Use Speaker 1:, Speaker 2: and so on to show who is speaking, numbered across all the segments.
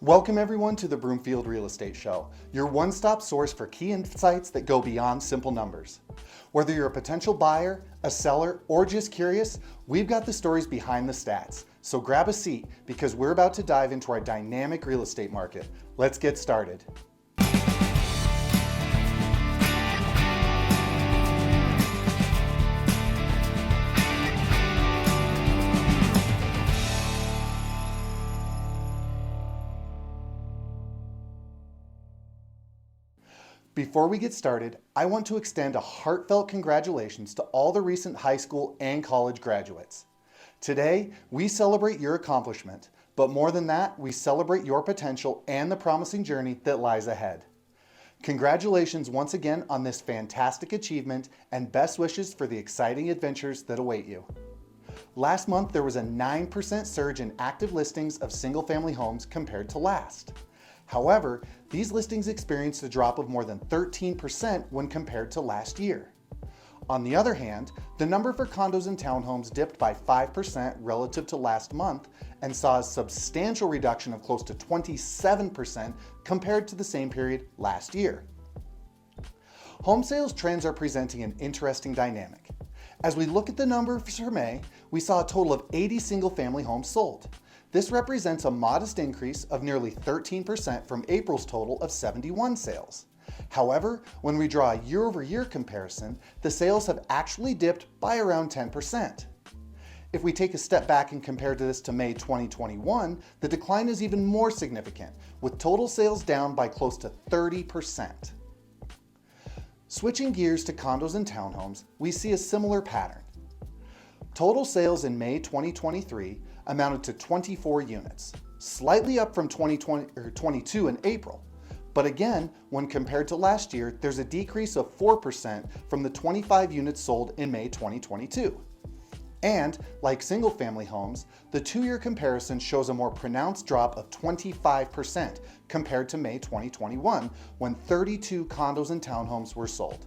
Speaker 1: Welcome everyone to the Broomfield Real Estate Show, your one-stop source for key insights that go beyond simple numbers. Whether you're a potential buyer, a seller, or just curious, we've got the stories behind the stats. So grab a seat because we're about to dive into our dynamic real estate market. Let's get started. Before we get started, I want to extend a heartfelt congratulations to all the recent high school and college graduates. Today, we celebrate your accomplishment, but more than that, we celebrate your potential and the promising journey that lies ahead. Congratulations once again on this fantastic achievement and best wishes for the exciting adventures that await you. Last month, there was a 9% surge in active listings of single-family homes compared to last. However, these listings experienced a drop of more than 13% when compared to last year. On the other hand, the number for condos and townhomes dipped by 5% relative to last month and saw a substantial reduction of close to 27% compared to the same period last year. Home sales trends are presenting an interesting dynamic. As we look at the numbers for May, we saw a total of 80 single-family homes sold. This represents a modest increase of nearly 13% from April's total of 71 sales. However, when we draw a year-over-year comparison, the sales have actually dipped by around 10%. If we take a step back and compare this to May 2021, the decline is even more significant, with total sales down by close to 30%. Switching gears to condos and townhomes, we see a similar pattern. Total sales in May 2023 amounted to 24 units, slightly up from 22 in April. But again, when compared to last year, there's a decrease of 4% from the 25 units sold in May 2022. And like single-family homes, the two-year comparison shows a more pronounced drop of 25% compared to May 2021, when 32 condos and townhomes were sold.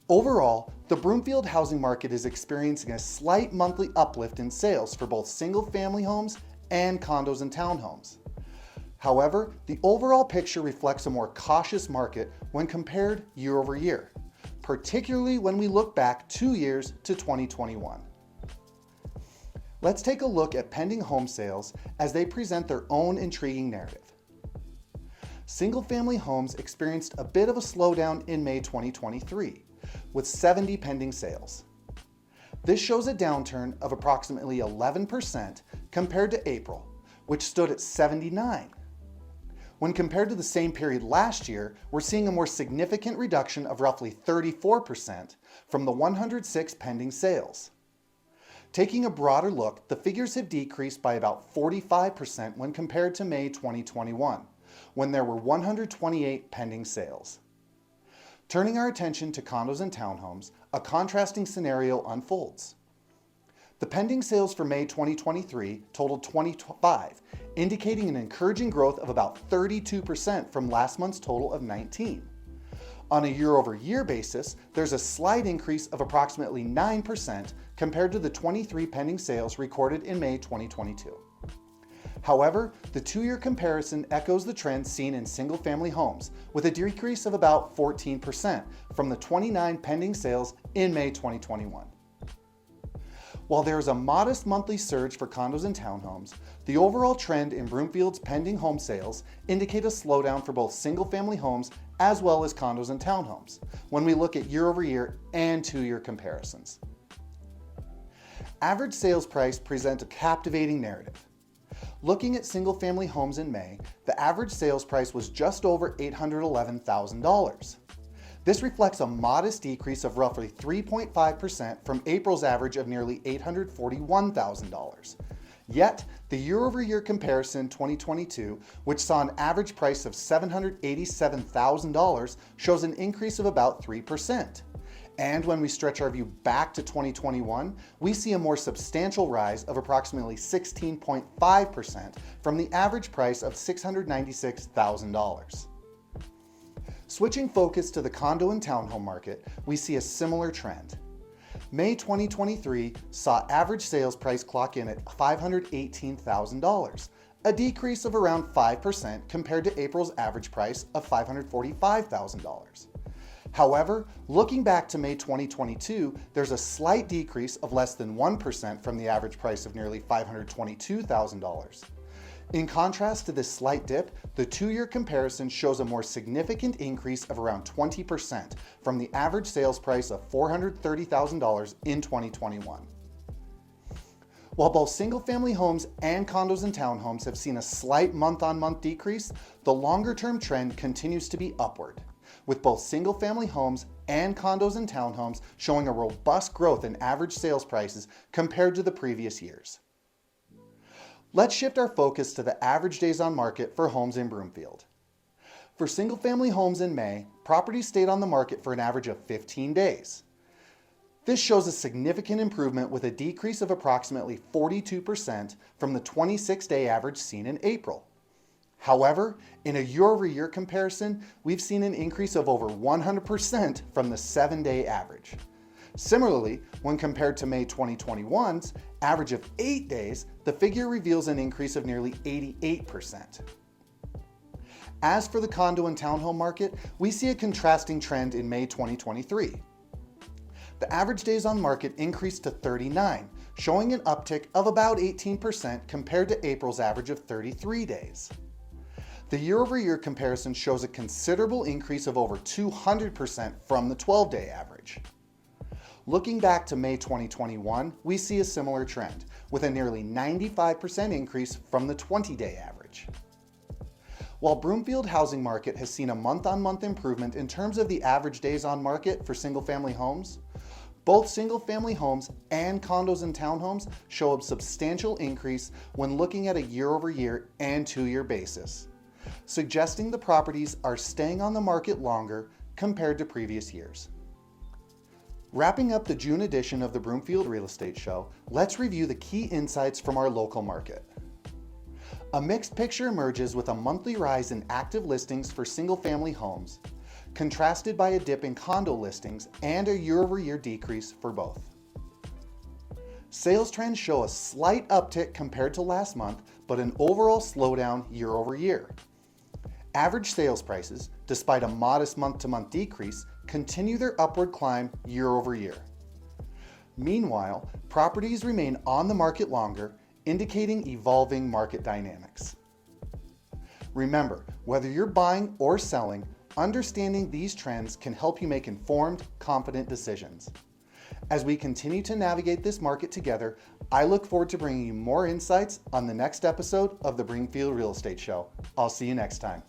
Speaker 1: Overall, the Broomfield housing market is experiencing a slight monthly uplift in sales for both single-family homes and condos and townhomes. However, the overall picture reflects a more cautious market when compared year over year, particularly when we look back 2 years to 2021. Let's take a look at pending home sales as they present their own intriguing narrative. Single-family homes experienced a bit of a slowdown in May 2023, with 70 pending sales. This shows a downturn of approximately 11% compared to April, which stood at 79. When compared to the same period last year, we're seeing a more significant reduction of roughly 34% from the 106 pending sales. Taking a broader look, the figures have decreased by about 45% when compared to May 2021, when there were 128 pending sales. Turning our attention to condos and townhomes, a contrasting scenario unfolds. The pending sales for May 2023 totaled 25, indicating an encouraging growth of about 32% from last month's total of 19. On a year-over-year basis, there's a slight increase of approximately 9% compared to the 23 pending sales recorded in May 2022. However, the two-year comparison echoes the trend seen in single-family homes, with a decrease of about 14% from the 29 pending sales in May 2021. While there is a modest monthly surge for condos and townhomes, the overall trend in Broomfield's pending home sales indicate a slowdown for both single-family homes as well as condos and townhomes when we look at year-over-year and two-year comparisons. Average sales price presents a captivating narrative. Looking at single-family homes in May, the average sales price was just over $811,000. This reflects a modest decrease of roughly 3.5% from April's average of nearly $841,000. Yet, the year-over-year comparison 2022, which saw an average price of $787,000, shows an increase of about 3%. And when we stretch our view back to 2021, we see a more substantial rise of approximately 16.5% from the average price of $696,000. Switching focus to the condo and townhome market, we see a similar trend. May 2023 saw average sales price clock in at $518,000, a decrease of around 5% compared to April's average price of $545,000. However, looking back to May 2022, there's a slight decrease of less than 1% from the average price of nearly $522,000. In contrast to this slight dip, the two-year comparison shows a more significant increase of around 20% from the average sales price of $430,000 in 2021. While both single-family homes and condos and townhomes have seen a slight month-on-month decrease, the longer-term trend continues to be upward, with both single-family homes and condos and townhomes showing a robust growth in average sales prices compared to the previous years. Let's shift our focus to the average days on market for homes in Broomfield. For single-family homes in May, properties stayed on the market for an average of 15 days. This shows a significant improvement with a decrease of approximately 42% from the 26-day average seen in April. However, in a year-over-year comparison, we've seen an increase of over 100% from the 7-day average. Similarly, when compared to May 2021's average of 8 days, the figure reveals an increase of nearly 88%. As for the condo and townhome market, we see a contrasting trend in May 2023. The average days on market increased to 39, showing an uptick of about 18% compared to April's average of 33 days. The year-over-year comparison shows a considerable increase of over 200% from the 12-day average. Looking back to May 2021, we see a similar trend, with a nearly 95% increase from the 20-day average. While Broomfield housing market has seen a month-on-month improvement in terms of the average days on market for single-family homes, both single-family homes and condos and townhomes show a substantial increase when looking at a year-over-year and two-year basis, suggesting the properties are staying on the market longer compared to previous years. Wrapping up the June edition of the Broomfield Real Estate Show, let's review the key insights from our local market. A mixed picture emerges with a monthly rise in active listings for single-family homes, contrasted by a dip in condo listings and a year-over-year decrease for both. Sales trends show a slight uptick compared to last month, but an overall slowdown year-over-year. Average sales prices, despite a modest month-to-month decrease, continue their upward climb year-over-year. Meanwhile, properties remain on the market longer, indicating evolving market dynamics. Remember, whether you're buying or selling, understanding these trends can help you make informed, confident decisions. As we continue to navigate this market together, I look forward to bringing you more insights on the next episode of the Broomfield Real Estate Show. I'll see you next time.